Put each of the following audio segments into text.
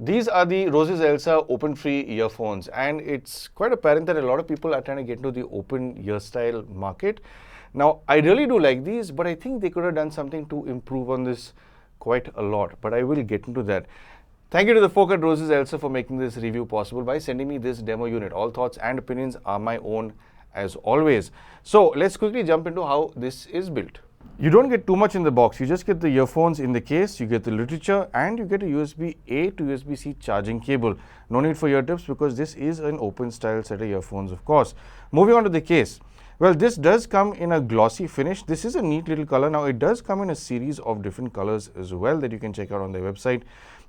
These are the Roseselsa Open Free earphones, and it's quite apparent that a lot of people are trying to get into the open ear style market. Now, I really do like these, but I think they could have done something to improve on this quite a lot, but I will get into that. Thank you to the folk at Roseselsa for making this review possible by sending me this demo unit. All thoughts and opinions are my own as always. So let's quickly jump into how this is built. You don't get too much in the box. You just get the earphones in the case, you get the literature, and you get a USB-A to USB-C charging cable. No need for ear tips because this is an open style set of earphones, of course. Moving on to the case. Well, this does come in a glossy finish. This is a neat little color. Now, it does come in a series of different colors as well that you can check out on their website.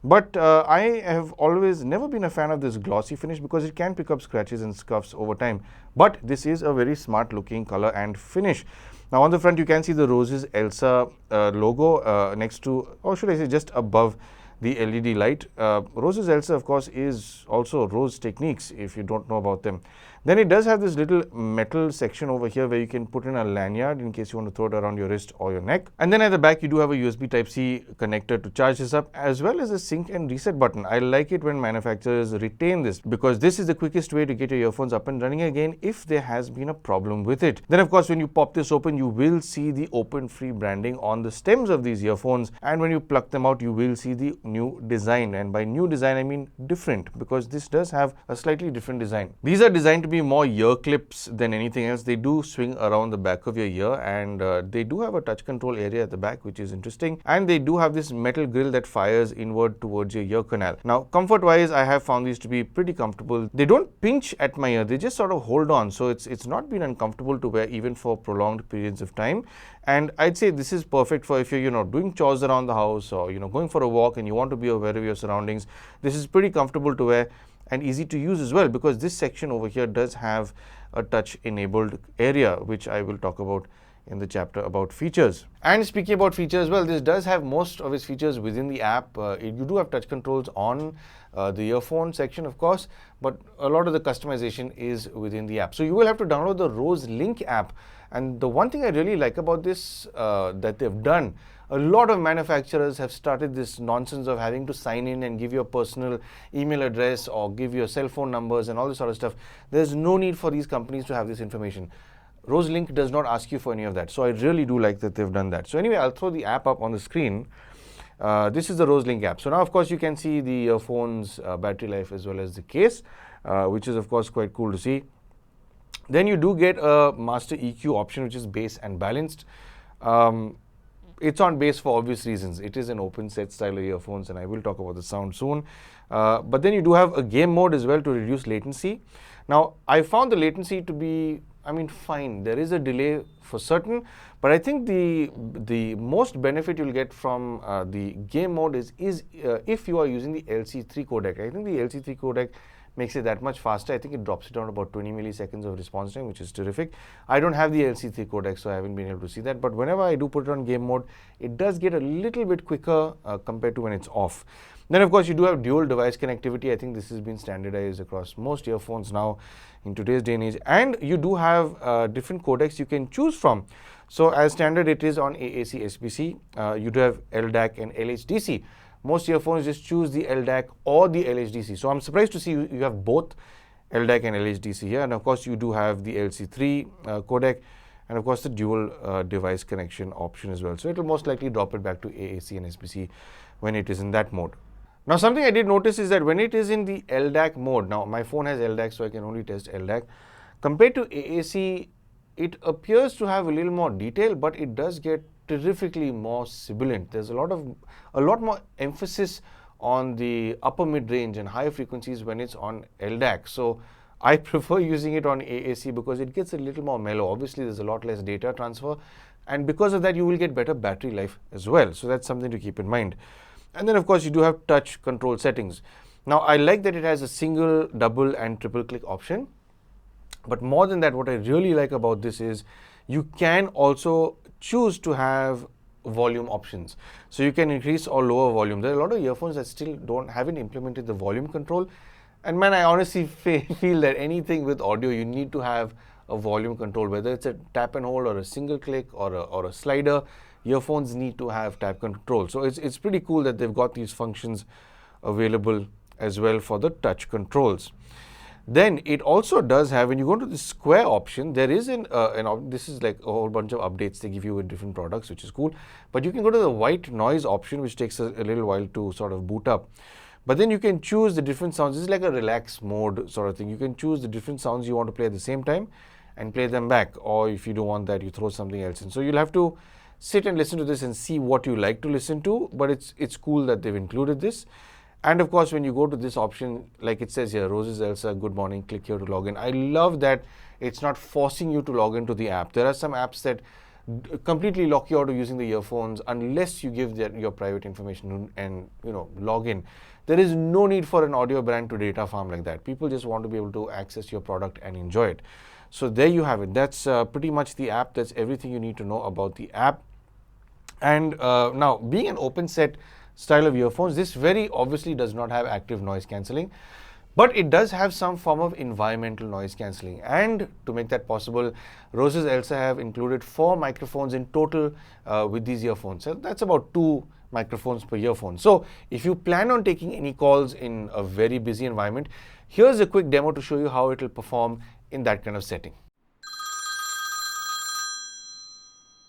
But I have always never been a fan of this glossy finish because it can pick up scratches and scuffs over time. But this is a very smart looking color and finish. Now, on the front, you can see the Roseselsa logo next to, or should I say just above the LED light. Roseselsa, of course, is also Rose Techniques, if you don't know about them. Then it does have this little metal section over here where you can put in a lanyard in case you want to throw it around your wrist or your neck. And then at the back, you do have a USB Type-C connector to charge this up, as well as a sync and reset button. I like it when manufacturers retain this because this is the quickest way to get your earphones up and running again if there has been a problem with it. Then, of course, when you pop this open, you will see the Open Free branding on the stems of these earphones. And when you pluck them out, you will see the new design. And by new design, I mean different, because this does have a slightly different design. These are designed to be more ear clips than anything else. They do swing around the back of your ear, and they do have a touch control area at the back, which is interesting. And they do have this metal grill that fires inward towards your ear canal. Now, comfort wise, I have found these to be pretty comfortable. They don't pinch at my ear, they just sort of hold on. So it's not been uncomfortable to wear even for prolonged periods of time. And I'd say this is perfect for if you're doing chores around the house, or going for a walk and you want to be aware of your surroundings. This is pretty comfortable to wear and easy to use as well, because this section over here does have a touch enabled area, which I will talk about in the chapter about features. And speaking about features, well, this does have most of its features within the app. You do have touch controls on the earphone section, of course, but a lot of the customization is within the app. So you will have to download the Rose Link app. And the one thing I really like about this that they've done, a lot of manufacturers have started this nonsense of having to sign in and give your personal email address or give your cell phone numbers and all this sort of stuff. There's no need for these companies to have this information. Rose Link does not ask you for any of that. So I really do like that they've done that. So anyway, I'll throw the app up on the screen. This is the Rose Link app. So now, of course, you can see the earphones battery life as well as the case, which is, of course, quite cool to see. Then you do get a master EQ option, which is bass and balanced. It's on bass for obvious reasons. It is an open set style of earphones, and I will talk about the sound soon. But then you do have a game mode as well to reduce latency. Now, I found the latency to be, fine. There is a delay for certain, but I think the most benefit you'll get from the game mode is if you are using the LC3 codec. I think the LC3 codec makes it that much faster. I think it drops it down about 20 milliseconds of response time, which is terrific. I don't have the LC3 codec, so I haven't been able to see that. But whenever I do put it on game mode, it does get a little bit quicker compared to when it's off. Then, of course, you do have dual device connectivity. I think this has been standardized across most earphones now in today's day and age. And you do have different codecs you can choose from. So as standard, it is on AAC SBC. You do have LDAC and LHDC. Most earphones just choose the LDAC or the LHDC. So I'm surprised to see you have both LDAC and LHDC here. And of course, you do have the LC3 codec, and of course the dual device connection option as well. So it will most likely drop it back to AAC and SBC when it is in that mode. Now, something I did notice is that when it is in the LDAC mode, now my phone has LDAC, so I can only test LDAC. Compared to AAC, it appears to have a little more detail, but it does get terrifically more sibilant. There's a lot more emphasis on the upper mid-range and higher frequencies when it's on LDAC. So I prefer using it on AAC because it gets a little more mellow. Obviously, there's a lot less data transfer, and because of that, you will get better battery life as well. So that's something to keep in mind. And then, of course, you do have touch control settings. Now, I like that it has a single, double, and triple click option. But more than that, what I really like about this is you can also choose to have volume options. So you can increase or lower volume. There are a lot of earphones that still haven't implemented the volume control. And man, I honestly feel that anything with audio, you need to have a volume control, whether it's a tap and hold or a single click or a slider. Earphones need to have tap control. So it's pretty cool that they've got these functions available as well for the touch controls. Then it also does have, when you go to the square option, there is this is like a whole bunch of updates they give you with different products, which is cool. But you can go to the white noise option, which takes a little while to sort of boot up. But then you can choose the different sounds. This is like a relax mode sort of thing. You can choose the different sounds you want to play at the same time and play them back. Or if you don't want that, you throw something else in. So you'll have to sit and listen to this and see what you like to listen to. But it's cool that they've included this. And of course, when you go to this option, like it says here, Roseselsa, good morning, click here to log in. I love that it's not forcing you to log into the app. There are some apps that completely lock you out of using the earphones unless you give your private information and log in. There is no need for an audio brand to data farm like that. People just want to be able to access your product and enjoy it. So there you have it. That's pretty much the app. That's everything you need to know about the app. And now, being an open set style of earphones, this very obviously does not have active noise cancelling, but it does have some form of environmental noise cancelling. And to make that possible, Roseselsa have included 4 microphones in total with these earphones. So that's about 2 microphones per earphone. So if you plan on taking any calls in a very busy environment, here's a quick demo to show you how it will perform in that kind of setting.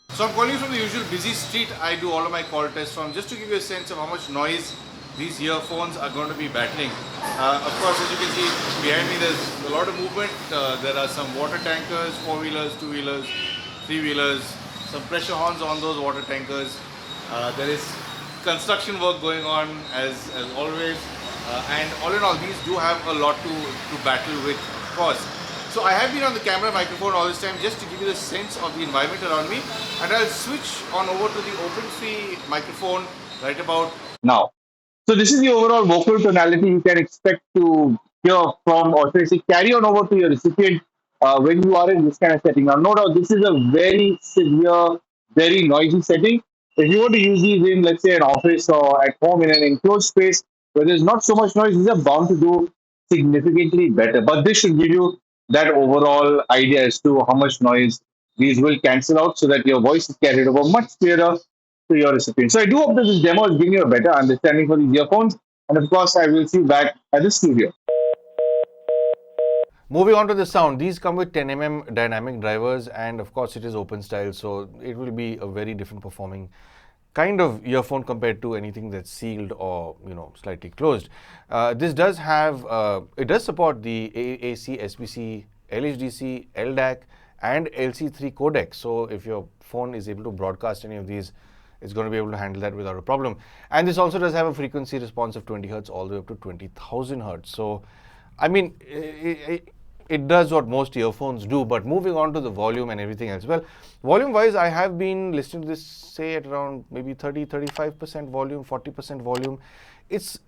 So I'm calling you from the usual busy street I do all of my call tests from, just to give you a sense of how much noise these earphones are going to be battling. Of course, as you can see behind me, there's a lot of movement. There are some water tankers, 4-wheelers, 2-wheelers, 3-wheelers, some pressure horns on those water tankers. There is construction work going on as always. And all in all, these do have a lot to battle with, of course. So I have been on the camera microphone all this time just to give you the sense of the environment around me, and I'll switch on over to the open free microphone right about now. So this is the overall vocal tonality you can expect to hear from, or say carry on over to your recipient when you are in this kind of setting. Now, no doubt, this is a very severe, very noisy setting. If you were to use these in, let's say, an office or at home in an enclosed space where there's not so much noise, these are bound to do significantly better. But this should give you that overall idea as to how much noise these will cancel out so that your voice is carried over much clearer to your recipient. So I do hope that this demo is giving you a better understanding for these earphones. And of course, I will see you back at the studio. Moving on to the sound, these come with 10 mm dynamic drivers, and of course it is open style, so it will be a very different performing kind of earphone compared to anything that's sealed or slightly closed. This does have, it does support the AAC, SBC, LHDC, LDAC and LC3 codec. So if your phone is able to broadcast any of these, it's going to be able to handle that without a problem. And this also does have a frequency response of 20 Hertz all the way up to 20,000 Hertz. So, I mean, it does what most earphones do. But moving on to the volume and everything else. Well, volume wise, I have been listening to this, say, at around maybe 35% volume, 40% volume. It's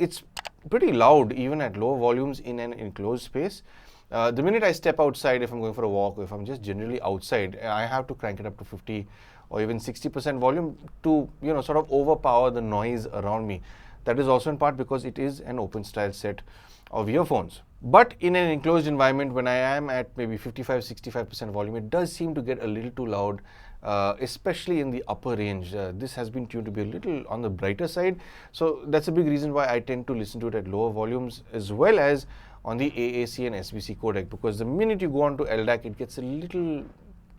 pretty loud even at low volumes in an enclosed space. The minute I step outside, if I'm going for a walk, or if I'm just generally outside, I have to crank it up to 50 or even 60% volume to sort of overpower the noise around me. That is also in part because it is an open style set of earphones. But in an enclosed environment, when I am at maybe 55-65% volume, it does seem to get a little too loud, especially in the upper range. This has been tuned to be a little on the brighter side. So that's a big reason why I tend to listen to it at lower volumes, as well as on the AAC and SBC codec, because the minute you go on to LDAC, it gets a little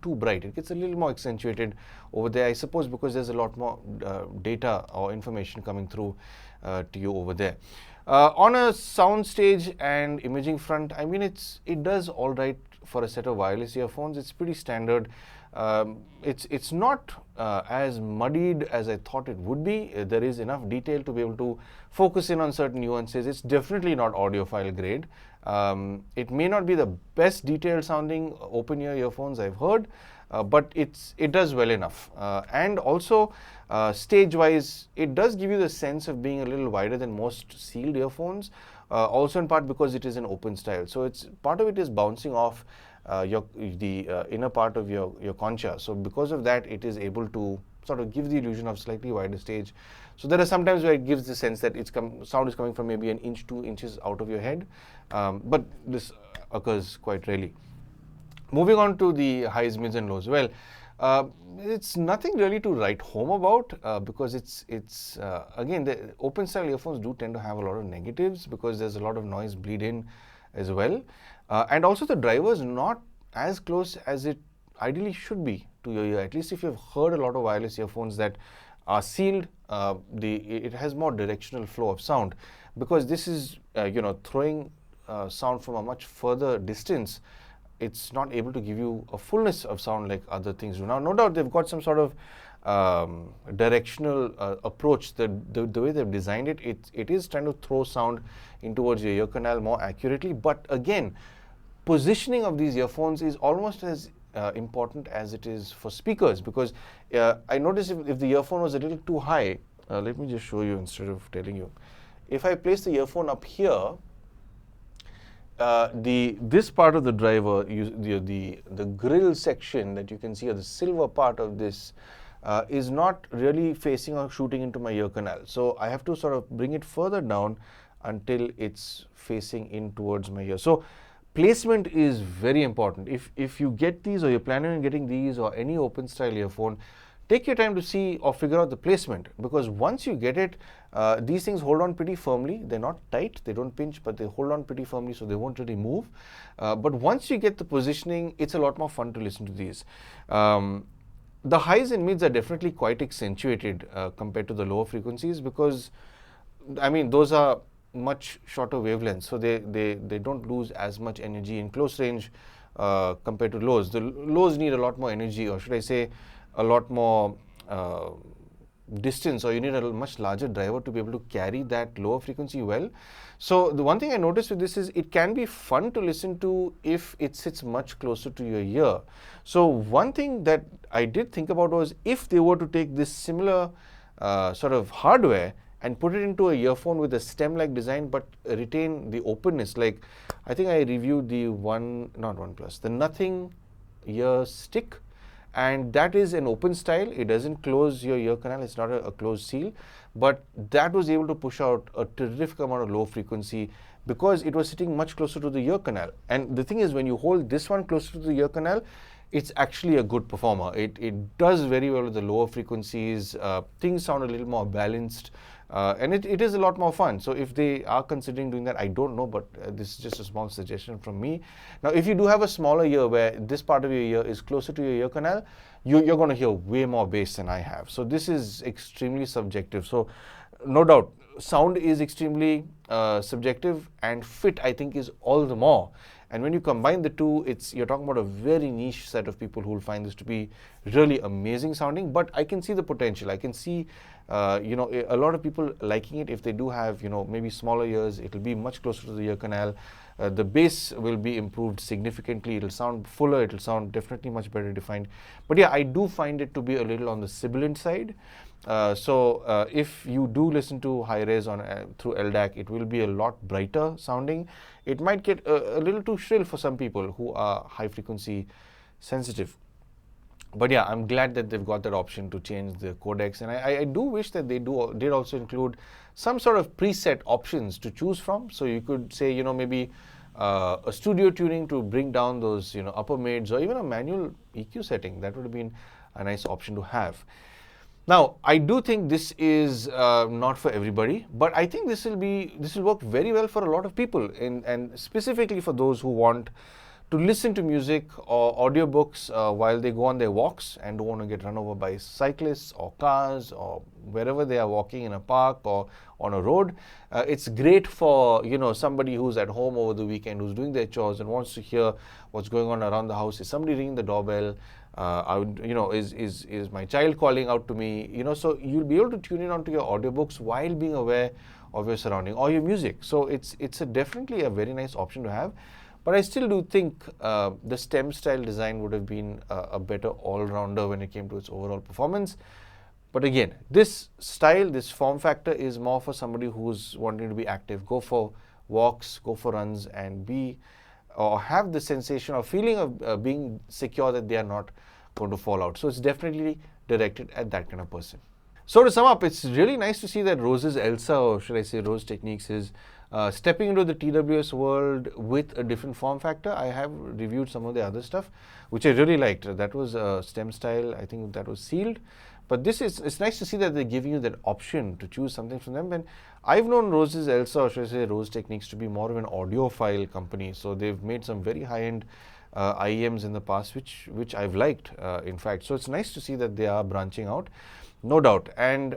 too bright. It gets a little more accentuated over there, I suppose, because there's a lot more data or information coming through to you over there. On a sound stage and imaging front, I mean, it does all right for a set of wireless earphones. It's pretty standard. It's not as muddied as I thought it would be. There is enough detail to be able to focus in on certain nuances. It's definitely not audiophile grade. It may not be the best detailed sounding open ear earphones I've heard, but it does well enough. And also stage wise, it does give you the sense of being a little wider than most sealed earphones, also in part because it is an open style. So it's part of it is bouncing off the inner part of your concha. So because of that, it is able to sort of give the illusion of slightly wider stage. So there are some times where it gives the sense that sound is coming from maybe an inch, 2 inches out of your head, but this occurs quite rarely. Moving on to the highs, mids and lows. Well, Uh, it's nothing really to write home about because it's again, the open style earphones do tend to have a lot of negatives because there's a lot of noise bleed in as well, and also the driver is not as close as it ideally should be to your ear. At least if you've heard a lot of wireless earphones that are sealed, it has more directional flow of sound because this is throwing sound from a much further distance. It's not able to give you a fullness of sound like other things do. Now, no doubt they've got some sort of directional approach. The way they've designed it, it is trying to throw sound in towards your ear canal more accurately. But again, positioning of these earphones is almost as important as it is for speakers, because I noticed if the earphone was a little too high, let me just show you instead of telling you. If I place the earphone up here, this part of the driver, the grill section that you can see, or the silver part of this, is not really facing or shooting into my ear canal. So I have to sort of bring it further down until it's facing in towards my ear. So placement is very important. If you get these, or you're planning on getting these, or any open style earphone, take your time to see or figure out the placement, because once you get it, these things hold on pretty firmly. They're not tight, they don't pinch, but they hold on pretty firmly, so they won't really move. But once you get the positioning, it's a lot more fun to listen to these. The highs and mids are definitely quite accentuated compared to the lower frequencies, because I mean, those are much shorter wavelengths, so they don't lose as much energy in close range compared to lows. The lows need a lot more energy, or should I say a lot more distance, or you need a much larger driver to be able to carry that lower frequency well. So the one thing I noticed with this is it can be fun to listen to if it sits much closer to your ear. So one thing that I did think about was, if they were to take this similar sort of hardware and put it into a earphone with a stem-like design, but retain the openness. Like, I think I reviewed the the Nothing ear stick, and that is an open style. It doesn't close your ear canal. It's not a closed seal, but that was able to push out a terrific amount of low frequency because it was sitting much closer to the ear canal. And the thing is, when you hold this one closer to the ear canal, it's actually a good performer. It does very well with the lower frequencies. Things sound a little more balanced. And it is a lot more fun. So if they are considering doing that, I don't know, but this is just a small suggestion from me. Now, if you do have a smaller ear where this part of your ear is closer to your ear canal, you're going to hear way more bass than I have. So this is extremely subjective. So no doubt, sound is extremely subjective, and fit, I think, is all the more. And when you combine the two, you're talking about a very niche set of people who will find this to be really amazing sounding. But I can see the potential. I can see, a lot of people liking it. If they do have, maybe smaller ears, it'll be much closer to the ear canal. The bass will be improved significantly. It'll sound fuller. It'll sound definitely much better defined. But yeah, I do find it to be a little on the sibilant side. So if you do listen to high res through LDAC, it will be a lot brighter sounding. It might get a little too shrill for some people who are high frequency sensitive. But yeah, I'm glad that they've got that option to change the codecs, and I do wish that they did also include some sort of preset options to choose from. So you could say, maybe a studio tuning to bring down those, upper mids, or even a manual EQ setting. That would have been a nice option to have. Now, I do think this is not for everybody, but I think this will work very well for a lot of people, and specifically for those who want to listen to music or audiobooks while they go on their walks and don't want to get run over by cyclists or cars, or wherever they are walking in a park or on a road. It's great for somebody who's at home over the weekend, who's doing their chores and wants to hear what's going on around the house. Is somebody ringing the doorbell? Is my child calling out to me? So you'll be able to tune in onto your audiobooks while being aware of your surrounding, or your music. So it's definitely a very nice option to have. But I still do think the stem style design would have been a better all-rounder when it came to its overall performance. But again, this style, this form factor is more for somebody who's wanting to be active, go for walks, go for runs, and have the sensation or feeling of being secure that they are not going to fall out. So it's definitely directed at that kind of person. So to sum up, it's really nice to see that Roseselsa, or should I say Rose Techniques, is stepping into the TWS world with a different form factor. I have reviewed some of the other stuff, which I really liked. That was stem style. I think that was sealed. But this is, it's nice to see that they're giving you that option to choose something from them. And I've known Roseselsa, or should I say Rose Techniques, to be more of an audiophile company. So they've made some very high-end IEMs in the past, which I've liked, in fact. So it's nice to see that they are branching out, no doubt. And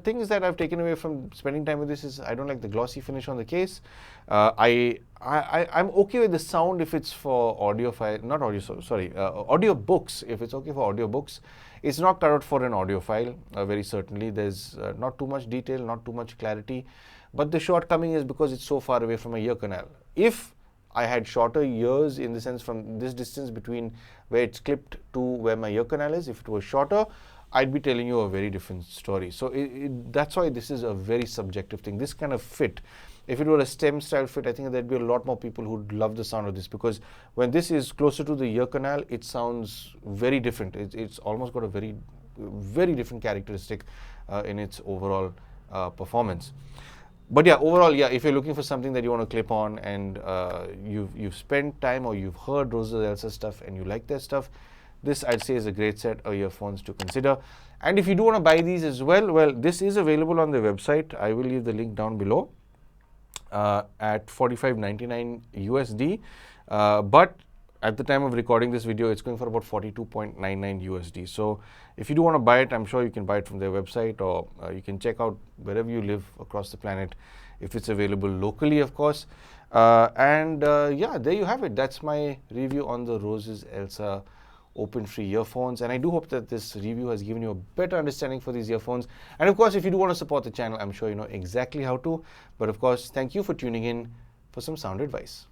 things that I've taken away from spending time with this is I don't like the glossy finish on the case. I'm okay with the sound if it's for audiophile, not audio, sorry, audio books. If it's okay for audio books, it's not cut out for an audiophile. Very certainly, there's not too much detail, not too much clarity. But the shortcoming is because it's so far away from a ear canal. If I had shorter ears, in the sense from this distance between where it's clipped to where my ear canal is, if it was shorter, I'd be telling you a very different story. So that's why this is a very subjective thing. This kind of fit, if it were a stem style fit, I think there'd be a lot more people who'd love the sound of this, because when this is closer to the ear canal, it sounds very different. It's almost got a very, very different characteristic in its overall performance. But yeah, overall, yeah, if you're looking for something that you want to clip on and you've spent time or you've heard Roseselsa stuff and you like their stuff, this I'd say is a great set of earphones to consider. And if you do want to buy these as well, well, this is available on their website. I will leave the link down below at $45.99 USD. But at the time of recording this video, it's going for about $42.99 USD. So if you do want to buy it, I'm sure you can buy it from their website, or you can check out wherever you live across the planet, if it's available locally, of course. Yeah, there you have it. That's my review on the Roseselsa Open Free earphones, and I do hope that this review has given you a better understanding for these earphones. And of course, if you do want to support the channel, I'm sure you know exactly how to. But of course, thank you for tuning in for some sound advice.